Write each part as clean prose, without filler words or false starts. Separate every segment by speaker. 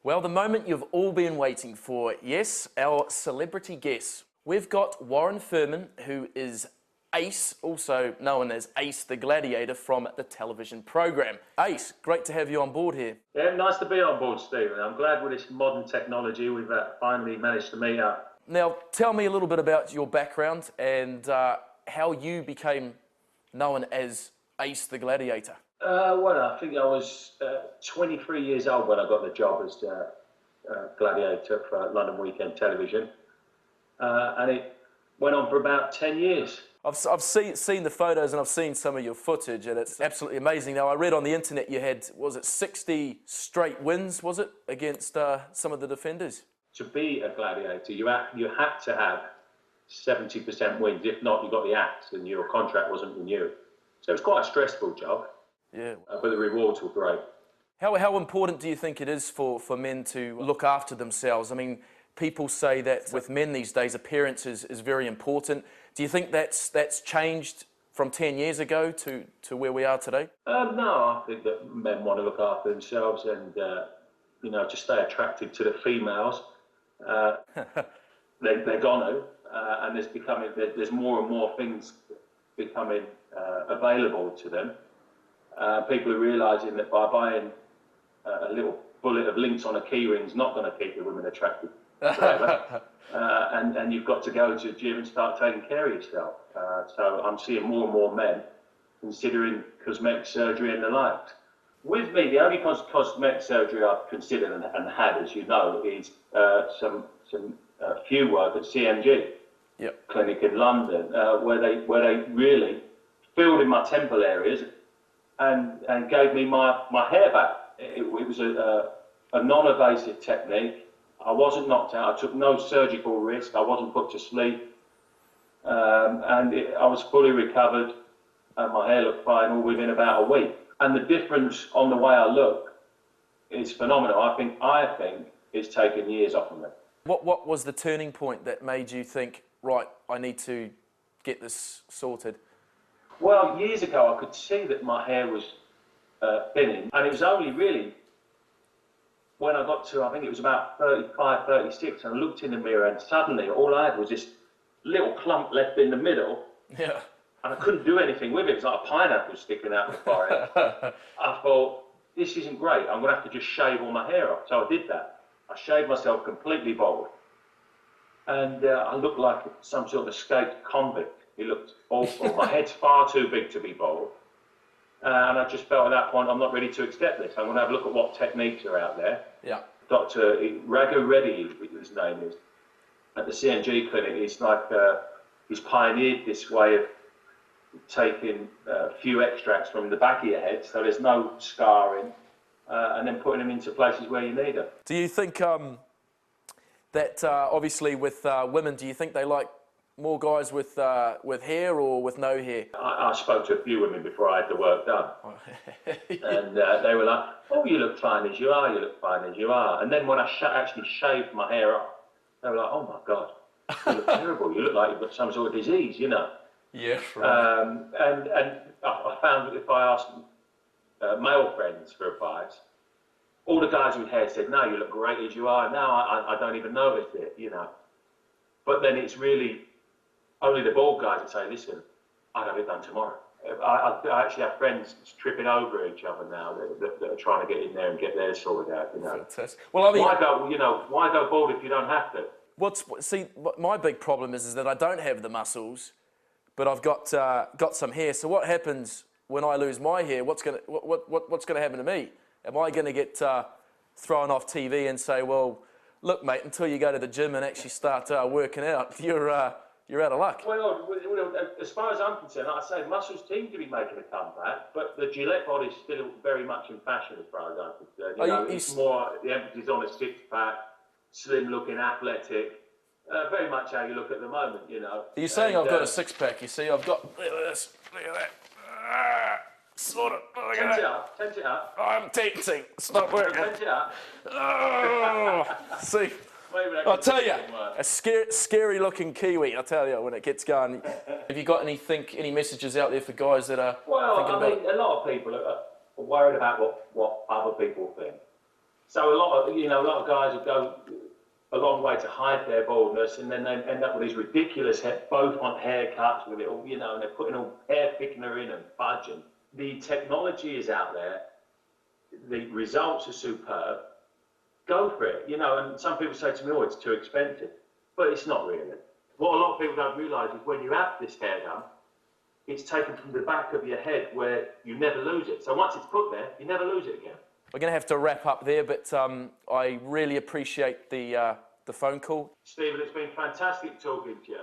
Speaker 1: Well, the moment you've all been waiting for, yes, our celebrity guest. We've got Warren Furman, who is Ace, also known as Ace the Gladiator from the television program. Ace, great to have you on board here.
Speaker 2: Yeah, nice to be on board, Stephen. I'm glad with this modern technology we've finally managed to meet up.
Speaker 1: Now, tell me a little bit about your background and how you became known as Ace the Gladiator.
Speaker 2: Well, I think I was 23 years old when I got the job as Gladiator for London Weekend Television. And it went on for about 10 years.
Speaker 1: I've seen the photos and I've seen some of your footage, and it's absolutely amazing. Now, I read on the internet you had, was it 60 straight wins, was it, against some of the defenders?
Speaker 2: To be a Gladiator, you had to have 70% wins. If not, you got the axe and your contract wasn't renewed. So it was quite a stressful job.
Speaker 1: Yeah.
Speaker 2: But the rewards were great.
Speaker 1: How important do you think it is for men to look after themselves? I mean, people say that with men these days, appearance is very important. Do you think that's changed from 10 years ago to where we are today?
Speaker 2: No, I think that men want to look after themselves and, just stay attracted to the females. They're gonna, and there's more and more things becoming available to them. People are realising that by buying a little bullet of links on a keyring is not going to keep the women attracted forever. And you've got to go to the gym and start taking care of yourself. So I'm seeing more and more men considering cosmetic surgery and the like. With me, the only cosmetic surgery I've considered and had, as you know, is some few work at CMG clinic in London, where they really filled in my temple areas and gave me my hair back. It was a non-invasive technique. I wasn't knocked out. I took no surgical risk. I wasn't put to sleep. I was fully recovered, and my hair looked fine all within about a week. And the difference on the way I look is phenomenal. I think it's taken years off of me. What
Speaker 1: was the turning point that made you think, right, I need to get this sorted?
Speaker 2: Well, years ago, I could see that my hair was thinning, and it was only really when I got to, I think it was about 35, 36, and I looked in the mirror, and suddenly all I had was this little clump left in the middle.
Speaker 1: Yeah.
Speaker 2: And I couldn't do anything with it. It was like a pineapple sticking out of the forehead. I thought, this isn't great. I'm going to have to just shave all my hair off. So I did that. I shaved myself completely bald. And I looked like some sort of escaped convict. It looked awful. My head's far too big to be bald. And I just felt at that point, I'm not ready to accept this. I'm going to have a look at what techniques are out there.
Speaker 1: Yeah.
Speaker 2: Dr. Raghu Reddy, his name is, at the CMG clinic. He's pioneered this way of taking a few extracts from the back of your head so there's no scarring, and then putting them into places where you need them.
Speaker 1: Do you think that obviously with women, do you think they like more guys with hair or with no hair?
Speaker 2: I spoke to a few women before I had the work done. And they were like, oh, you look fine as you are, you look fine as you are. And then when I actually shaved my hair off, they were like, oh my God, you look terrible, you look like you've got some sort of disease, you know.
Speaker 1: Yeah, right.
Speaker 2: And I found that if I asked male friends for advice, all the guys with hair said, no, you look great as you are. Now I don't even notice it, you know. But then it's really only the bald guys that say, listen, I'd have it done tomorrow. I actually have friends tripping over each other now that are trying to get in there and get theirs sorted out, you know.
Speaker 1: Fantastic. Well, I mean,
Speaker 2: why go bald if you don't have to?
Speaker 1: See, my big problem is that I don't have the muscles, but I've got some hair. So what happens when I lose my hair? What's gonna happen to me? Am I going to get thrown off TV and say, well, look, mate, until you go to the gym and actually start working out, you're out of luck?
Speaker 2: Well, as far as I'm concerned, like I say, muscles seem to be making a comeback, but the Gillette body is still very much in fashion as far as I'm concerned. It's more the emphasis on a six-pack, slim-looking, athletic. Very much how you look at the moment, you know.
Speaker 1: You're saying I've got a six-pack, you see. I've got, look at this, look at that. Sort of.
Speaker 2: Tense it up.
Speaker 1: I'm tensing. It's not working.
Speaker 2: Tense it up.
Speaker 1: Oh, see. I'll tell you, a scary-looking Kiwi, I'll tell you, when it gets going. Have you got any messages out there for guys that are thinking about it?
Speaker 2: A lot of people are worried about what other people think. So a lot of guys will go a long way to hide their baldness, and then they end up with these ridiculous both on haircuts with it all, and they're putting all hair thickener in and fudge. And the technology is out there. The results are superb. Go for it, and some people say to me, oh, it's too expensive. But it's not really. What a lot of people don't realise is when you have this hair done, it's taken from the back of your head where you never lose it. So once it's put there, you never lose it again.
Speaker 1: We're going to have to wrap up there, but I really appreciate the phone call.
Speaker 2: Stephen, it's been fantastic talking to you.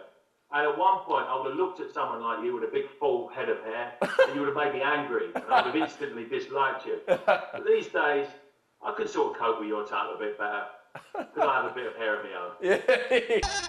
Speaker 2: And at one point, I would have looked at someone like you with a big full head of hair, and you would have made me angry, and I would have instantly disliked you. But these days, I can sort of cope with your type a bit better, because I have a bit of hair of my own.
Speaker 1: Yeah.